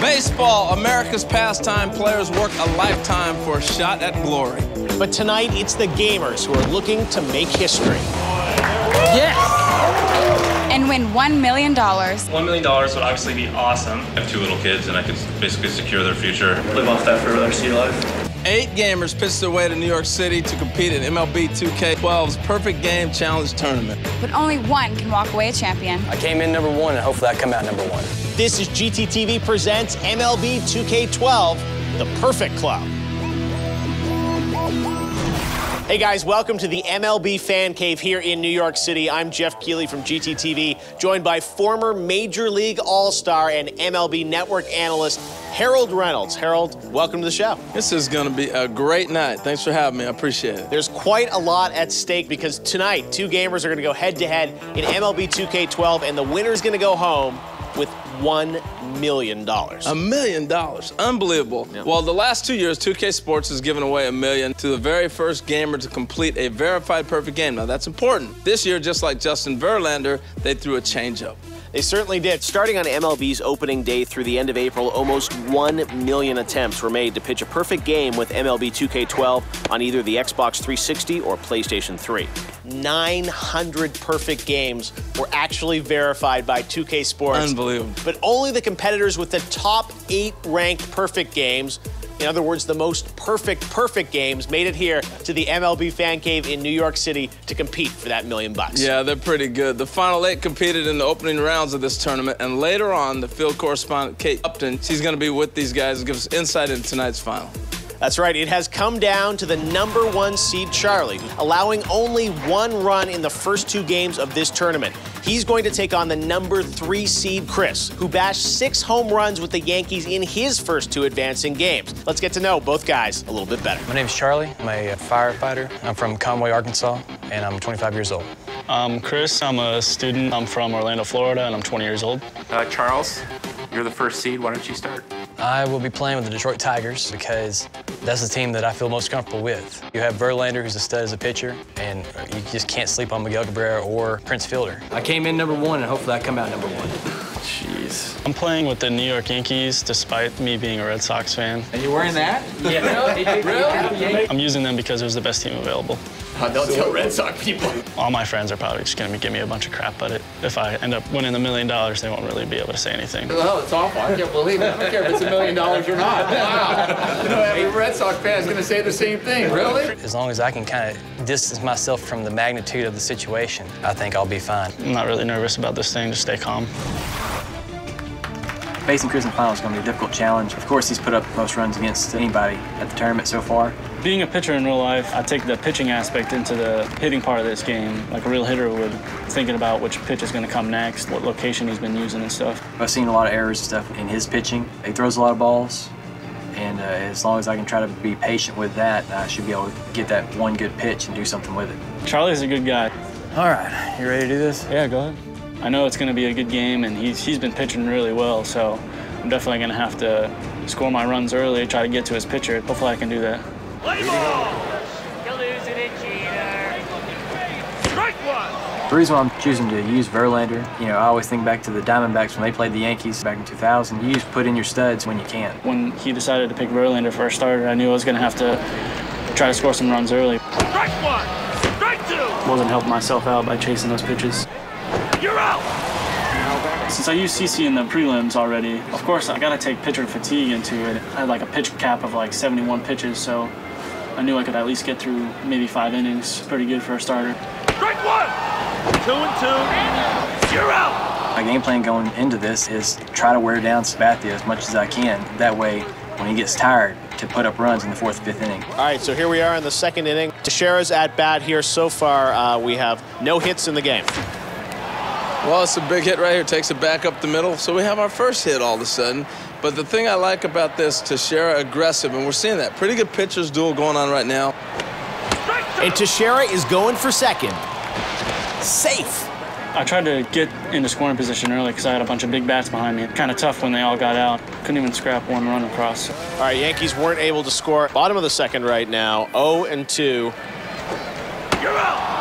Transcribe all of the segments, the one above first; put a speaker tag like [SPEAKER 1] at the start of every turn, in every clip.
[SPEAKER 1] Baseball, America's pastime. Players work a lifetime for a shot at glory.
[SPEAKER 2] But tonight, it's the gamers who are looking to make history.
[SPEAKER 3] Yes!
[SPEAKER 4] And win $1 million.
[SPEAKER 5] $1 million would obviously be awesome.
[SPEAKER 6] I have 2 little kids, and I could basically secure their future.
[SPEAKER 5] Live off that for the rest of your life.
[SPEAKER 1] 8 gamers pitched their way to New York City to compete in MLB 2K12's Perfect Game Challenge Tournament.
[SPEAKER 4] But only one can walk away a champion.
[SPEAKER 3] I came in number 1, and hopefully I come out number 1.
[SPEAKER 2] This is GTTV presents MLB 2K12, the Perfect Club. Hey guys, welcome to the MLB FanCave here in New York City. I'm Geoff Keighley from GTTV, joined by former Major League All-Star and MLB Network analyst Harold Reynolds. Harold, welcome to the show.
[SPEAKER 1] This is going to be a great night. Thanks for having me. I appreciate it.
[SPEAKER 2] There's quite a lot at stake because tonight, 2 gamers are going to go head-to-head in MLB 2K12, and the winner's going to go home with $1 million.
[SPEAKER 1] $1 million. Unbelievable. Yep. Well, the last 2 years, 2KSports has given away $1 million to the very first gamer to complete a verified perfect game. Now, that's important. This year, just like Justin Verlander, they threw a changeup.
[SPEAKER 2] They certainly did. Starting on MLB's opening day through the end of April, almost 1 million attempts were made to pitch a perfect game with MLB 2K12 on either the Xbox 360 or PlayStation 3. 900 perfect games were actually verified by 2KSports.
[SPEAKER 1] Unbelievable.
[SPEAKER 2] But only the competitors with the top 8 ranked perfect games, in other words, the most perfect games, made it here to the MLB FanCave in New York City to compete for that $1 million.
[SPEAKER 1] Yeah, they're pretty good. The final 8 competed in the opening rounds of this tournament, and later on, the field correspondent, Kate Upton, she's going to be with these guys and give us insight into tonight's final.
[SPEAKER 2] That's right. It has come down to the number 1 seed, Charlie, allowing only 1 run in the first 2 games of this tournament. He's going to take on the number 3 seed, Chris, who bashed 6 home runs with the Yankees in his first 2 advancing games. Let's get to know both guys a little bit better.
[SPEAKER 3] My name's Charlie. I'm a firefighter. I'm from Conway, Arkansas, and I'm 25 years old.
[SPEAKER 5] I'm Chris. I'm a student. I'm from Orlando, Florida, and I'm 20 years old.
[SPEAKER 7] Charles, you're the first seed. Why don't you start?
[SPEAKER 3] I will be playing with the Detroit Tigers because that's the team that I feel most comfortable with. You have Verlander, who's a stud as a pitcher, and you just can't sleep on Miguel Cabrera or Prince Fielder. I came in number 1, and hopefully I come out number 1.
[SPEAKER 7] Jeez.
[SPEAKER 5] I'm playing with the New York Yankees, despite me being a Red Sox fan.
[SPEAKER 7] Are you wearing that?
[SPEAKER 3] Yeah. Really?
[SPEAKER 5] I'm using them because it was the best team available.
[SPEAKER 7] Don't tell Red Sox people.
[SPEAKER 5] All my friends are probably just going to give me a bunch of crap, but if I end up winning $1 million, they won't really be able to say anything.
[SPEAKER 7] Well, it's awful. I can't believe it. I don't care if it's $1 million or not. Wow. Every Red Sox fan is going to say the same thing. Really?
[SPEAKER 3] As long as I can kind of distance myself from the magnitude of the situation, I think I'll be fine.
[SPEAKER 5] I'm not really nervous about this thing. Just stay calm.
[SPEAKER 3] Facing Chris in the final is going to be a difficult challenge. Of course, he's put up most runs against anybody at the tournament so far.
[SPEAKER 5] Being a pitcher in real life, I take the pitching aspect into the hitting part of this game, like a real hitter would, thinking about which pitch is going to come next, what location he's been using and stuff.
[SPEAKER 3] I've seen a lot of errors and stuff in his pitching. He throws a lot of balls, and as long as I can try to be patient with that, I should be able to get that one good pitch and do something with it.
[SPEAKER 5] Charlie's a good guy.
[SPEAKER 3] All right, you ready to do this?
[SPEAKER 5] Yeah, go ahead. I know it's going to be a good game, and he's been pitching really well, so I'm definitely going to have to score my runs early, try to get to his pitcher. Hopefully I can do that.
[SPEAKER 8] Play ball! You're losing it, cheater. Strike 1!
[SPEAKER 3] The reason why I'm choosing to use Verlander, I always think back to the Diamondbacks when they played the Yankees back in 2000. You just put in your studs when you can.
[SPEAKER 5] When he decided to pick Verlander for a starter, I knew I was going to have to try to score some runs early.
[SPEAKER 8] Strike 1! Strike 2!
[SPEAKER 5] Wasn't helping myself out by chasing those pitches.
[SPEAKER 8] You're out!
[SPEAKER 5] Since I used CC in the prelims already, of course I got to take pitcher fatigue into it. I had like a pitch cap of like 71 pitches, so I knew I could at least get through maybe 5 innings. Pretty good for a starter.
[SPEAKER 8] Strike 1! 2 and 2. You're out!
[SPEAKER 3] My game plan going into this is try to wear down Sabathia as much as I can. That way, when he gets tired, to put up runs in the 4th, 5th inning.
[SPEAKER 2] All right, so here we are in the 2nd inning. Teixeira's at bat here. So far, we have no hits in the game.
[SPEAKER 1] Well, it's a big hit right here. Takes it back up the middle. So we have our first hit all of a sudden. But the thing I like about this, Teixeira aggressive, and we're seeing that. Pretty good pitcher's duel going on right now.
[SPEAKER 2] And Teixeira is going for second. Safe.
[SPEAKER 5] I tried to get into scoring position early because I had a bunch of big bats behind me. Kind of tough when they all got out. Couldn't even scrap 1 run across.
[SPEAKER 2] All right, Yankees weren't able to score. Bottom of the 2nd right now, 0 and 2.
[SPEAKER 8] You're out!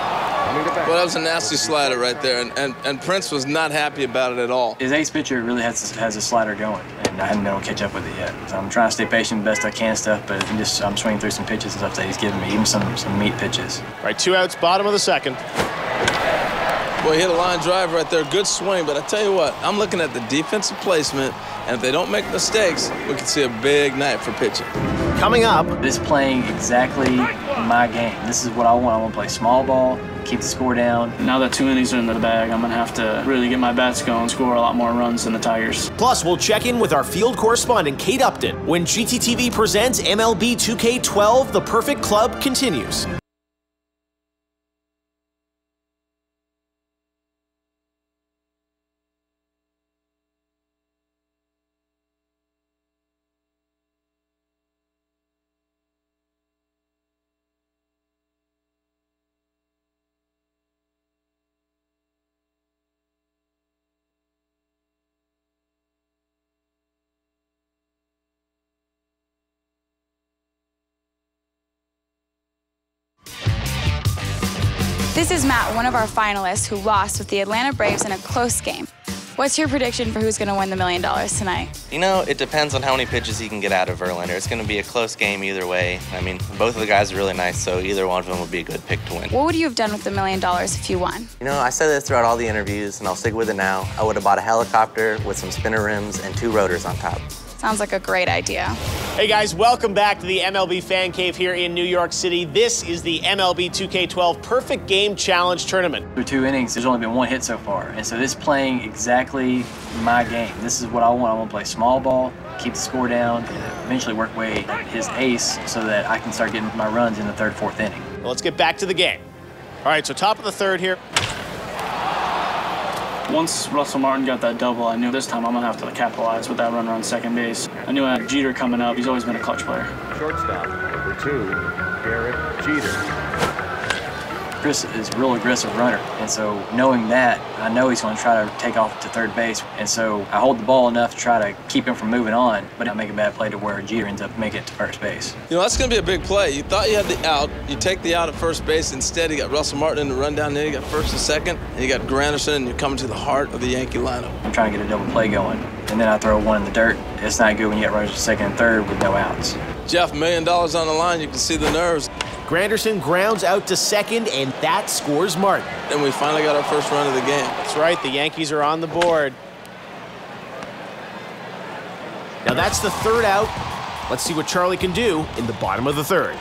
[SPEAKER 1] Well, that was a nasty slider right there, and Prince was not happy about it at all.
[SPEAKER 3] His ace pitcher really has a slider going. and I haven't been able to catch up with it yet. So I'm trying to stay patient the best I can stuff, but I'm swinging through some pitches and stuff that he's giving me, even some meat pitches.
[SPEAKER 2] All right, 2 outs, bottom of the second.
[SPEAKER 1] Boy, he hit a line drive right there. Good swing, but I tell you what, I'm looking at the defensive placement, and if they don't make mistakes, we can see a big night for pitching.
[SPEAKER 2] Coming up.
[SPEAKER 3] This is playing exactly my game. This is what I want. I want to play small ball, keep the score down.
[SPEAKER 5] Now that 2 innings are in the bag, I'm going to have to really get my bats going, score a lot more runs than the Tigers.
[SPEAKER 2] Plus, we'll check in with our field correspondent, Kate Upton, when GTTV presents MLB 2K12, The Perfect Club continues.
[SPEAKER 4] This is Matt, one of our finalists who lost with the Atlanta Braves in a close game. What's your prediction for who's going to win the $1 million tonight?
[SPEAKER 9] You know, it depends on how many pitches he can get out of Verlander. It's going to be a close game either way. I mean, both of the guys are really nice, so either one of them would be a good pick to win.
[SPEAKER 4] What would you have done with the $1 million if you won?
[SPEAKER 9] You know, I said this throughout all the interviews, and I'll stick with it now. I would have bought a helicopter with some spinner rims and 2 rotors on top.
[SPEAKER 4] Sounds like a great idea.
[SPEAKER 2] Hey guys, welcome back to the MLB FanCave here in New York City. This is the MLB 2K12 Perfect Game Challenge Tournament.
[SPEAKER 3] Through 2 innings, there's only been 1 hit so far, and so this is playing exactly my game. This is what I want. I want to play small ball, keep the score down, and eventually work away his ace so that I can start getting my runs in the 3rd, 4th inning.
[SPEAKER 2] Well, let's get back to the game. All right, so top of the 3rd here.
[SPEAKER 5] Once Russell Martin got that double, I knew this time I'm going to have to capitalize with that runner on second base. I knew I had Jeter coming up. He's always been a clutch player.
[SPEAKER 8] Shortstop, number 2, Derek Jeter.
[SPEAKER 3] Chris is a real aggressive runner, and so knowing that, I know he's going to try to take off to 3rd base, and so I hold the ball enough to try to keep him from moving on, but I make a bad play to where Jeter ends up making it to 1st base.
[SPEAKER 1] You know, that's going to be a big play. You thought you had the out. You take the out at 1st base. Instead, you got Russell Martin in the run down there. You got 1st and 2nd, and you got Granderson, and you're coming to the heart of the Yankee lineup.
[SPEAKER 3] I'm trying to get a double play going, and then I throw 1 in the dirt. It's not good when you get runners to 2nd and 3rd with no outs.
[SPEAKER 1] Geoff, $1 million on the line. You can see the nerves.
[SPEAKER 2] Granderson grounds out to 2nd, and that scores Martin.
[SPEAKER 1] And we finally got our 1st run of the game.
[SPEAKER 2] That's right, the Yankees are on the board. Now that's the 3rd out. Let's see what Charlie can do in the bottom of the 3rd.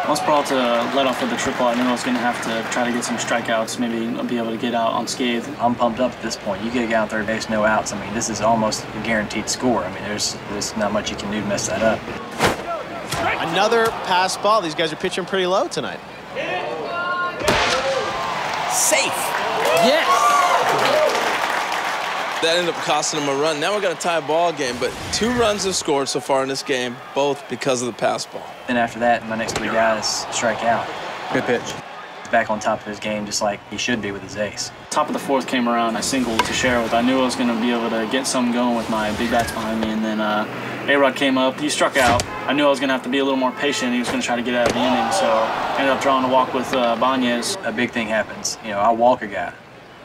[SPEAKER 5] Once Brawl to let off with the triple, I knew I was going to have to try to get some strikeouts, maybe be able to get out unscathed.
[SPEAKER 3] I'm pumped up at this point. You get a guy on 3rd base, no outs. I mean, this is almost a guaranteed score. I mean, there's not much you can do to mess that up.
[SPEAKER 2] Another pass ball. These guys are pitching pretty low tonight. Safe.
[SPEAKER 1] Yes. That ended up costing them a run. Now we're going to tie a ball game, but 2 runs have scored so far in this game, both because of the pass ball.
[SPEAKER 3] Then after that, my next 3 guys strike out. Good pitch. He's back on top of his game just like he should be with his ace.
[SPEAKER 5] Top of the 4th came around, I singled to share with. I knew I was going to be able to get something going with my big bats behind me, and then A-Rod came up. He struck out. I knew I was going to have to be a little more patient. He was going to try to get out of the inning, so I ended up drawing a walk with Banez.
[SPEAKER 3] A big thing happens. You know, I walk a guy,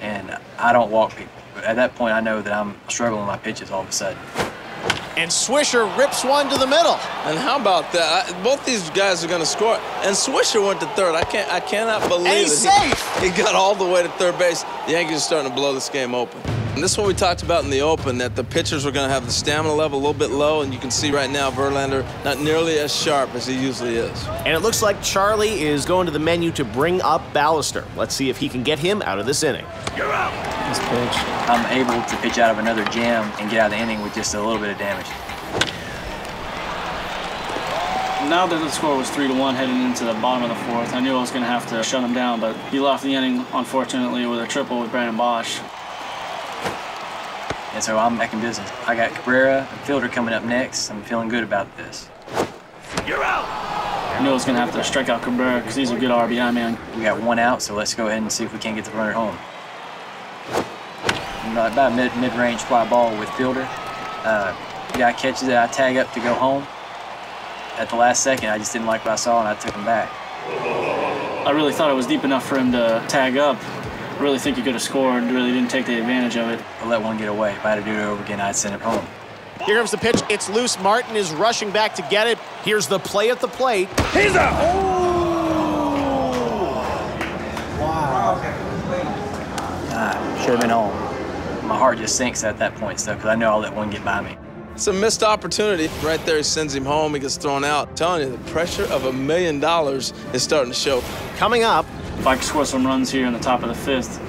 [SPEAKER 3] and I don't walk people. But at that point, I know that I'm struggling with my pitches all of a sudden.
[SPEAKER 2] And Swisher rips 1 to the middle.
[SPEAKER 1] And how about that? Both these guys are going to score. And Swisher went to 3rd. I cannot believe
[SPEAKER 2] and he's safe.
[SPEAKER 1] He got all the way to 3rd base. The Yankees are starting to blow this game open. And this is what we talked about in the open, that the pitchers were going to have the stamina level a little bit low, and you can see right now Verlander not nearly as sharp as he usually is.
[SPEAKER 2] And it looks like Charlie is going to the menu to bring up Ballister. Let's see if he can get him out of this inning.
[SPEAKER 8] You're out.
[SPEAKER 3] This pitch, I'm able to pitch out of another jam and get out of the inning with just a little bit of damage.
[SPEAKER 5] Now that the score was 3-1 heading into the bottom of the 4th, I knew I was going to have to shut him down, but he left the inning, unfortunately, with a triple with Brandon Bosch.
[SPEAKER 3] And so I'm back in business. I got Cabrera and Fielder coming up next. I'm feeling good about this.
[SPEAKER 8] You're out.
[SPEAKER 5] I knew I was going to have to strike out Cabrera because he's a good RBI man.
[SPEAKER 3] We got 1 out, so let's go ahead and see if we can't get the runner home. About mid-range fly ball with Fielder. Guy catches it, I tag up to go home. At the last second, I just didn't like what I saw, and I took him back.
[SPEAKER 5] I really thought it was deep enough for him to tag up. I really think he could have scored, really didn't take the advantage of it.
[SPEAKER 3] I let one get away. If I had to do it over again, I'd send it home.
[SPEAKER 2] Here comes the pitch. It's loose. Martin is rushing back to get it. Here's the play at the plate.
[SPEAKER 8] He's out.
[SPEAKER 2] Wow.
[SPEAKER 3] Should have been home. My heart just sinks at that point, though, because I know I'll let one get by me.
[SPEAKER 1] It's a missed opportunity. Right there, he sends him home. He gets thrown out. I'm telling you, the pressure of $1 million is starting to show.
[SPEAKER 2] Coming up.
[SPEAKER 5] If I could score some runs here in the top of the 5th,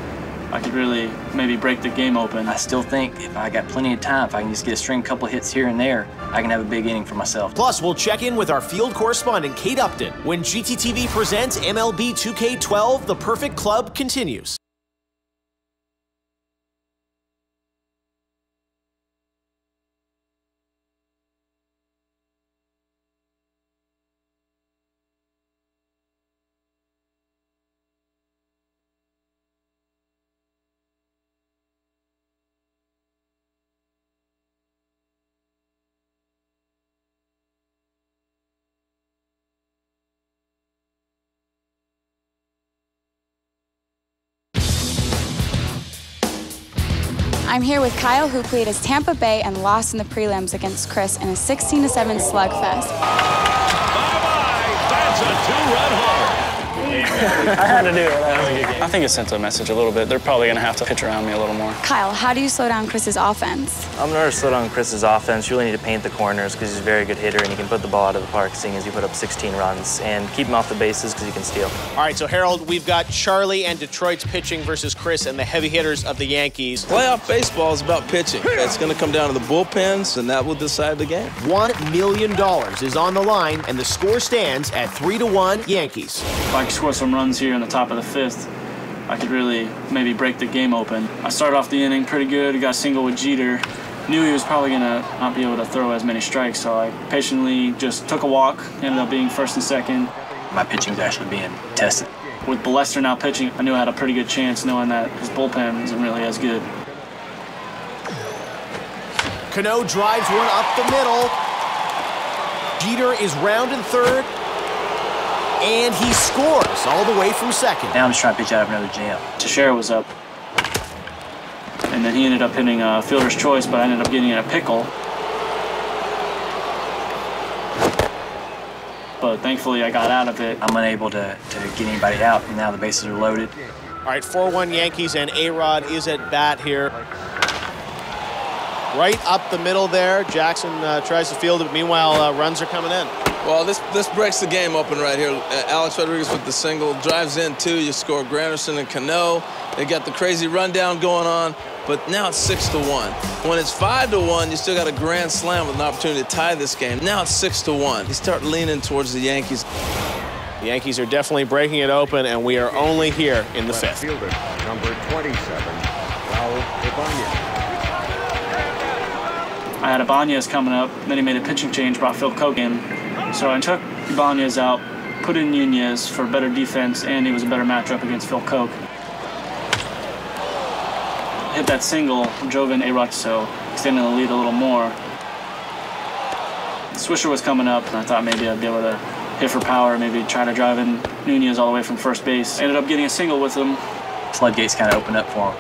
[SPEAKER 5] I could really maybe break the game open.
[SPEAKER 3] I still think if I got plenty of time, if I can just get a string couple hits here and there, I can have a big inning for myself.
[SPEAKER 2] Plus, we'll check in with our field correspondent, Kate Upton, when GTTV presents MLB 2K12, The Perfect Club continues.
[SPEAKER 4] I'm here with Kyle, who played as Tampa Bay and lost in the prelims against Chris in a 16-7 slugfest.
[SPEAKER 8] Bye-bye. That's a 2-run homer.
[SPEAKER 10] I had to do it. That was a good game. I think it sent a message a little bit. They're probably going to have to pitch around me a little more.
[SPEAKER 4] Kyle, how do you slow down Chris's offense?
[SPEAKER 11] I'm nervous to slow down Chris's offense. You really need to paint the corners because he's a very good hitter and he can put the ball out of the park, seeing as you put up 16 runs, and keep him off the bases because he can steal.
[SPEAKER 2] All right, so Harold, we've got Charlie and Detroit's pitching versus Chris and the heavy hitters of the Yankees.
[SPEAKER 1] Playoff baseball is about pitching. It's going to come down to the bullpens, and that will decide the game.
[SPEAKER 2] $1 million is on the line, and the score stands at 3-1 Yankees.
[SPEAKER 5] If I could score some runs here in the top of the 5th, I could really maybe break the game open. I started off the inning pretty good. I got a single with Jeter. Knew he was probably gonna not be able to throw as many strikes, so I patiently just took a walk, ended up being first and second.
[SPEAKER 3] My pitching's actually being tested.
[SPEAKER 5] With Ballester now pitching, I knew I had a pretty good chance knowing that his bullpen isn't really as good.
[SPEAKER 2] Cano drives one up the middle. Jeter is rounding third. And he scores all the way from second.
[SPEAKER 3] Now I'm just trying to pitch out of another jam.
[SPEAKER 5] Teixeira was up. And then he ended up hitting a fielder's choice, but I ended up getting in a pickle. But thankfully I got out of it.
[SPEAKER 3] I'm unable to get anybody out, and now the bases are loaded.
[SPEAKER 2] All right, 4-1 Yankees, and A-Rod is at bat here. Right up the middle there. Jackson tries to field it. Meanwhile, runs are coming in.
[SPEAKER 1] Well, this breaks the game open right here. Alex Rodriguez with the single, drives in two. You score Granderson and Cano. They got the crazy rundown going on, but now it's 6-1. When it's 5-1, you still got a grand slam with an opportunity to tie this game. Now it's 6-1. You start leaning towards the Yankees.
[SPEAKER 2] The Yankees are definitely breaking it open, and we are only here in the 5th.
[SPEAKER 12] Fielder, number 27, Raul Ibanez.
[SPEAKER 5] I had Ibanez coming up, then he made a pitching change, brought Phil Koch in. So I took Ibanez out, put in Nunez for better defense, and he was a better matchup against Phil Koch. Hit that single, drove in A-Rod, so extending the lead a little more. Swisher was coming up, and I thought maybe I'd be able to hit for power, maybe try to drive in Nunez all the way from first base. Ended up getting a single with him.
[SPEAKER 3] Floodgates kind of opened up for him.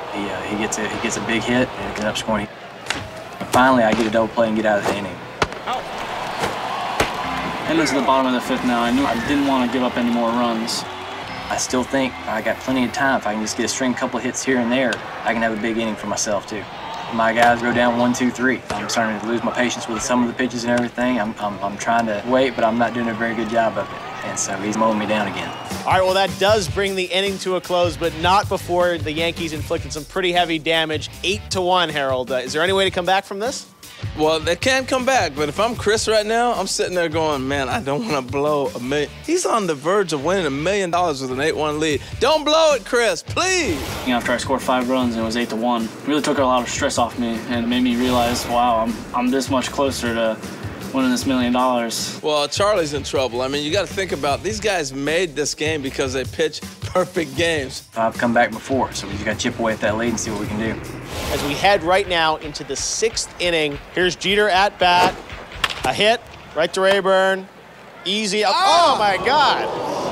[SPEAKER 3] He gets a big hit, and he ends up scoring. But finally, I get a double play and get out of the inning.
[SPEAKER 5] And it's the bottom of the 5th now. I knew I didn't want to give up any more runs.
[SPEAKER 3] I still think I got plenty of time. If I can just get a string couple hits here and there, I can have a big inning for myself too. My guys go down 1, 2, 3. I'm starting to lose my patience with some of the pitches and everything. I'm trying to wait, but I'm not doing a very good job of it. And so he's mowing me down again.
[SPEAKER 2] All right, well, that does bring the inning to a close, but not before the Yankees inflicted some pretty heavy damage. 8-1, Harold. Is there any way to come back from this?
[SPEAKER 1] Well, they can come back, but if I'm Chris right now, I'm sitting there going, man, I don't want to blow $1 million. He's on the verge of winning $1 million with an 8-1 lead. Don't blow it, Chris, please.
[SPEAKER 5] After I scored 5 runs and it was 8-1, it really took a lot of stress off me and made me realize, wow, I'm this much closer to winning this $1 million.
[SPEAKER 1] Well, Charlie's in trouble. I mean, you got to think about these guys made this game because they pitch perfect games.
[SPEAKER 3] I've come back before, so we just got to chip away at that lead and see what we can do.
[SPEAKER 2] As we head right now into the 6th inning, here's Jeter at bat. A hit right to Rayburn. Easy up. Oh my God.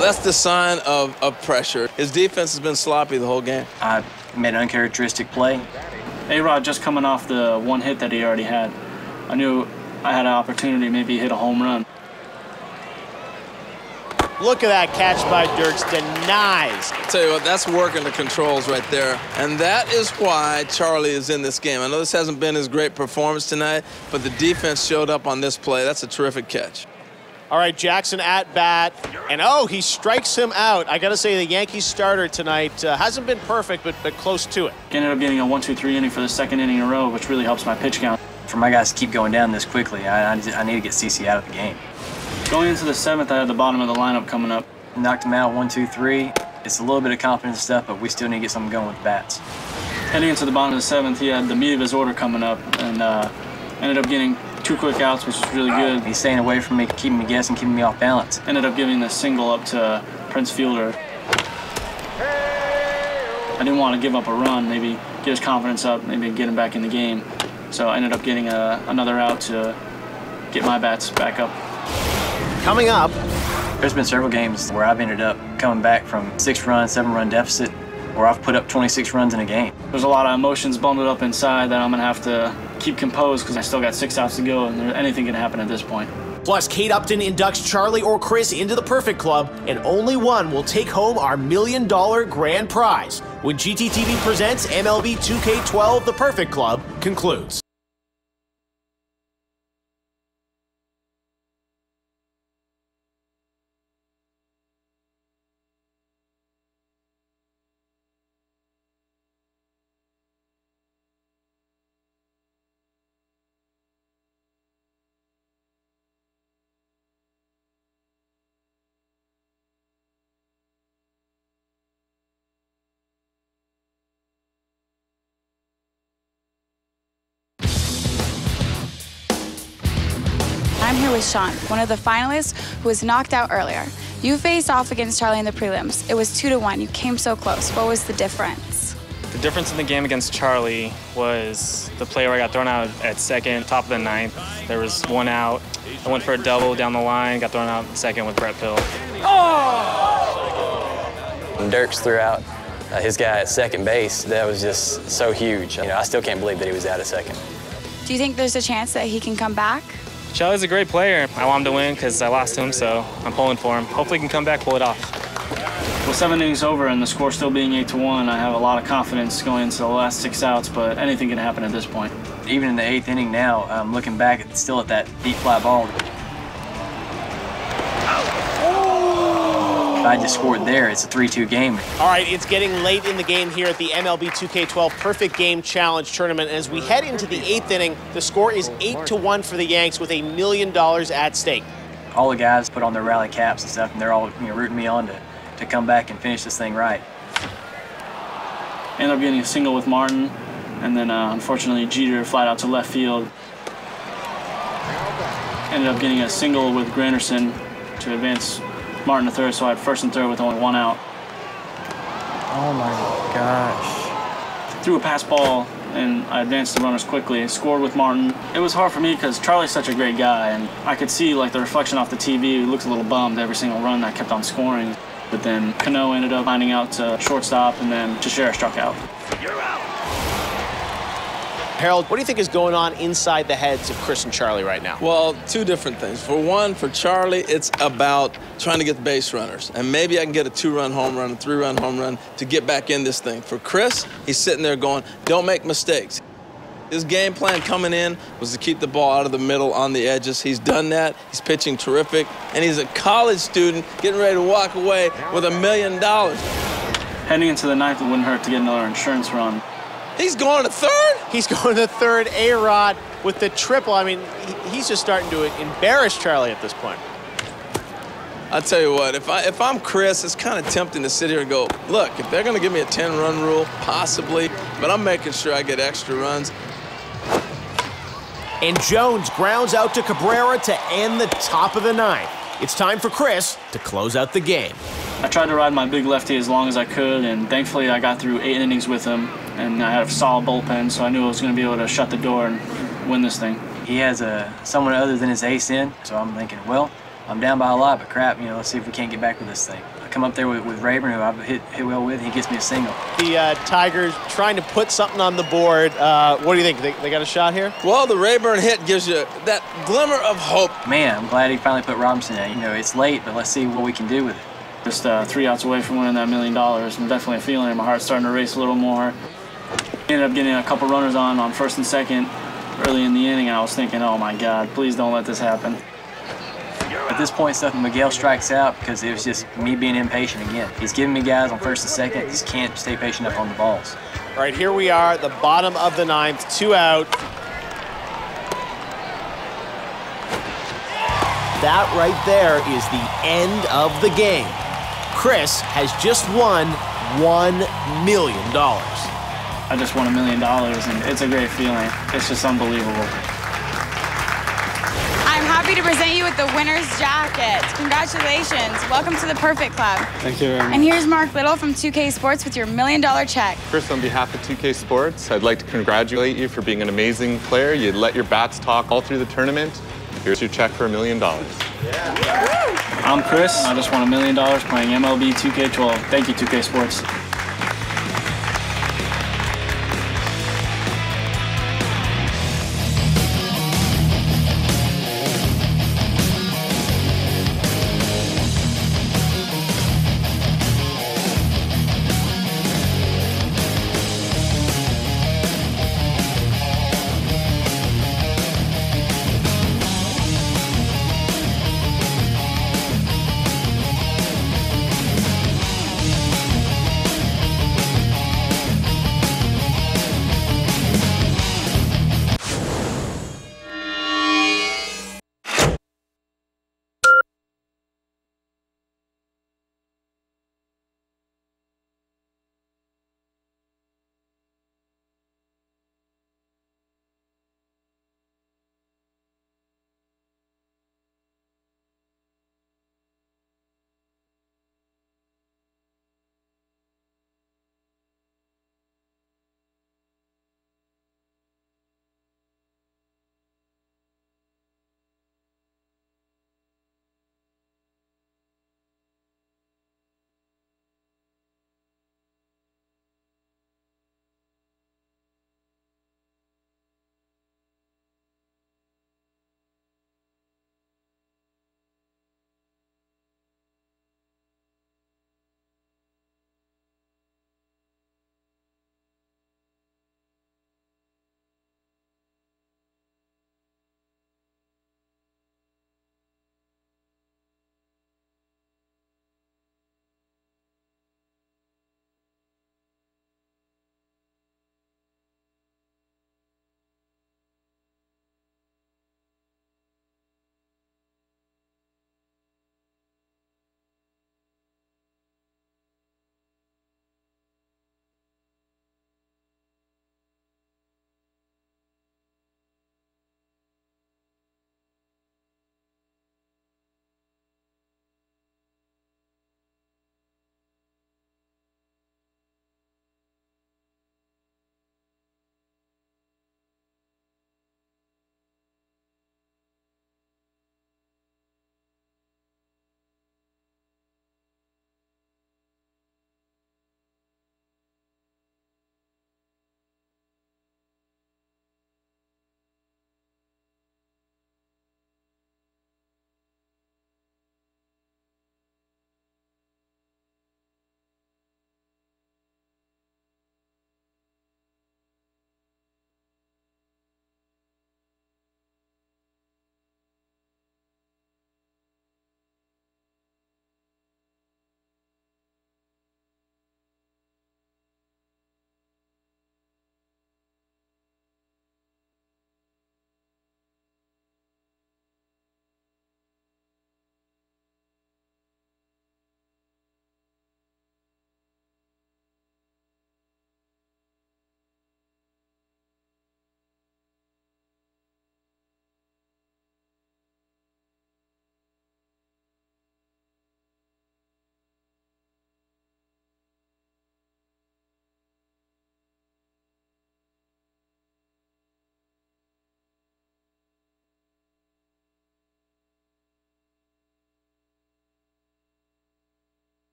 [SPEAKER 1] That's the sign of pressure. His defense has been sloppy the whole game.
[SPEAKER 3] I made an uncharacteristic play.
[SPEAKER 5] A-Rod just coming off the one hit that he already had. I knew I had an opportunity to maybe hit a home run.
[SPEAKER 2] Look at that catch by Dirks, denies.
[SPEAKER 1] I'll tell you what, that's working the controls right there. And that is why Charlie is in this game. I know this hasn't been his great performance tonight, but the defense showed up on this play. That's a terrific catch.
[SPEAKER 2] All right, Jackson at bat, and oh, he strikes him out. I gotta say, the Yankees starter tonight hasn't been perfect, but close to it.
[SPEAKER 5] Ended up getting a 1-2-3 inning for the second inning in a row, which really helps my pitch count.
[SPEAKER 3] For my guys to keep going down this quickly, I need to get CC out of the game.
[SPEAKER 5] Going into the 7th, I had the bottom of the lineup coming up.
[SPEAKER 3] Knocked him out 1, 2, 3. It's a little bit of confidence stuff, but we still need to get something going with the bats.
[SPEAKER 5] Heading into the bottom of the 7th, he had the meat of his order coming up, and ended up getting 2 quick outs, which was really good.
[SPEAKER 3] He's staying away from me, keeping me guessing, keeping me off balance.
[SPEAKER 5] Ended up giving the single up to Prince Fielder. I didn't want to give up a run, maybe get his confidence up, maybe get him back in the game. So I ended up getting another out to get my bats back up.
[SPEAKER 2] Coming up.
[SPEAKER 3] There's been several games where I've ended up coming back from 6-run, 7-run deficit, where I've put up 26 runs in a game.
[SPEAKER 5] There's a lot of emotions bundled up inside that I'm going to have to keep composed because I still got 6 outs to go, and anything can happen at this point.
[SPEAKER 2] Plus, Kate Upton inducts Charlie or Chris into the Perfect Club, and only one will take home our $1 million grand prize when GTTV presents MLB 2K12 The Perfect Club concludes.
[SPEAKER 4] I'm here with Sean, one of the finalists who was knocked out earlier. You faced off against Charlie in the prelims. It was 2-1. You came so close. What was the difference?
[SPEAKER 10] The difference in the game against Charlie was the play where I got thrown out at second, top of the 9th. There was 1 out. I went for a double down the line, got thrown out second with Brett Pill.
[SPEAKER 3] When Dirks threw out his guy at second base, that was just so huge. You know, I still can't believe that he was out at second.
[SPEAKER 4] Do you think there's a chance that he can come back?
[SPEAKER 10] Charlie's a great player. I want him to win because I lost to him, so I'm pulling for him. Hopefully he can come back, pull it off.
[SPEAKER 5] With 7 innings over and the score still being 8-1, I have a lot of confidence going into the last 6 outs, but anything can happen at this point.
[SPEAKER 3] Even in the 8th inning now, I'm looking back, it's still at that deep fly ball. If I just scored there, it's a 3-2 game.
[SPEAKER 2] All right, it's getting late in the game here at the MLB 2K12 Perfect Game Challenge Tournament. As we head into the 8th inning, the score is 8-1 for the Yanks with $1 million at stake.
[SPEAKER 3] All the guys put on their rally caps and stuff, and they're all rooting me on to come back and finish this thing right.
[SPEAKER 5] Ended up getting a single with Martin, and then unfortunately Jeter flat out to left field. Ended up getting a single with Granderson to advance Martin to third, so I had first and third with only 1 out.
[SPEAKER 3] Oh my gosh.
[SPEAKER 5] Threw a pass ball, and I advanced the runners quickly. Scored with Martin. It was hard for me because Charlie's such a great guy, and I could see like the reflection off the TV. He looks a little bummed every single run I kept on scoring. But then Cano ended up finding out to shortstop, and then Teixeira struck out.
[SPEAKER 8] You're out.
[SPEAKER 2] Harold, what do you think is going on inside the heads of Chris and Charlie right now?
[SPEAKER 1] Well, 2 different things. For one, for Charlie, it's about trying to get the base runners. And maybe I can get a 2-run home run, a 3-run home run to get back in this thing. For Chris, he's sitting there going, don't make mistakes. His game plan coming in was to keep the ball out of the middle on the edges. He's done that. He's pitching terrific. And he's a college student getting ready to walk away with $1 million.
[SPEAKER 5] Heading into the 9th, it wouldn't hurt to get another insurance run.
[SPEAKER 1] He's going to third?
[SPEAKER 2] He's going to third. A-Rod with the triple. I mean, he's just starting to embarrass Charlie at this point.
[SPEAKER 1] I'll tell you what, if I'm Chris, it's kind of tempting to sit here and go, look, if they're going to give me a 10-run rule, possibly, but I'm making sure I get extra runs.
[SPEAKER 2] And Jones grounds out to Cabrera to end the top of the 9th. It's time for Chris to close out the game.
[SPEAKER 5] I tried to ride my big lefty as long as I could, and thankfully I got through 8 innings with him, and I had a solid bullpen, so I knew I was going to be able to shut the door and win this thing.
[SPEAKER 3] He has someone other than his ace in, so I'm thinking, well, I'm down by a lot, but crap, you know, let's see if we can't get back with this thing. I come up there with Rayburn, who I've hit well with, he gets me a single.
[SPEAKER 2] The Tigers trying to put something on the board. What do you think? They got a shot here?
[SPEAKER 1] Well, the Rayburn hit gives you that glimmer of hope.
[SPEAKER 3] Man, I'm glad he finally put Robinson in. You know, it's late, but let's see what we can do with it.
[SPEAKER 5] Just 3 outs away from winning that $1 million. I'm definitely feeling it. My heart's starting to race a little more. Ended up getting a couple runners on first and second early in the inning, and I was thinking, oh my God, please don't let this happen.
[SPEAKER 3] At this point, stuff, Miguel strikes out because it was just me being impatient again. He's giving me guys on first and second, just can't stay patient up on the balls.
[SPEAKER 2] All right, here we are, the bottom of the 9th, 2 out. That right there is the end of the game. Chris has just won $1 million.
[SPEAKER 5] I just won $1 million, and it's a great feeling. It's just unbelievable.
[SPEAKER 4] I'm happy to present you with the winner's jacket. Congratulations. Welcome to the Perfect Club.
[SPEAKER 13] Thank you very much.
[SPEAKER 4] And here's Mark Little from 2KSports with your $1 million check.
[SPEAKER 13] First, on behalf of 2KSports, I'd like to congratulate you for being an amazing player. You let your bats talk all through the tournament. Here's your check for $1 million.
[SPEAKER 5] I'm Chris. I just won $1 million playing MLB 2K12. Thank you, 2KSports.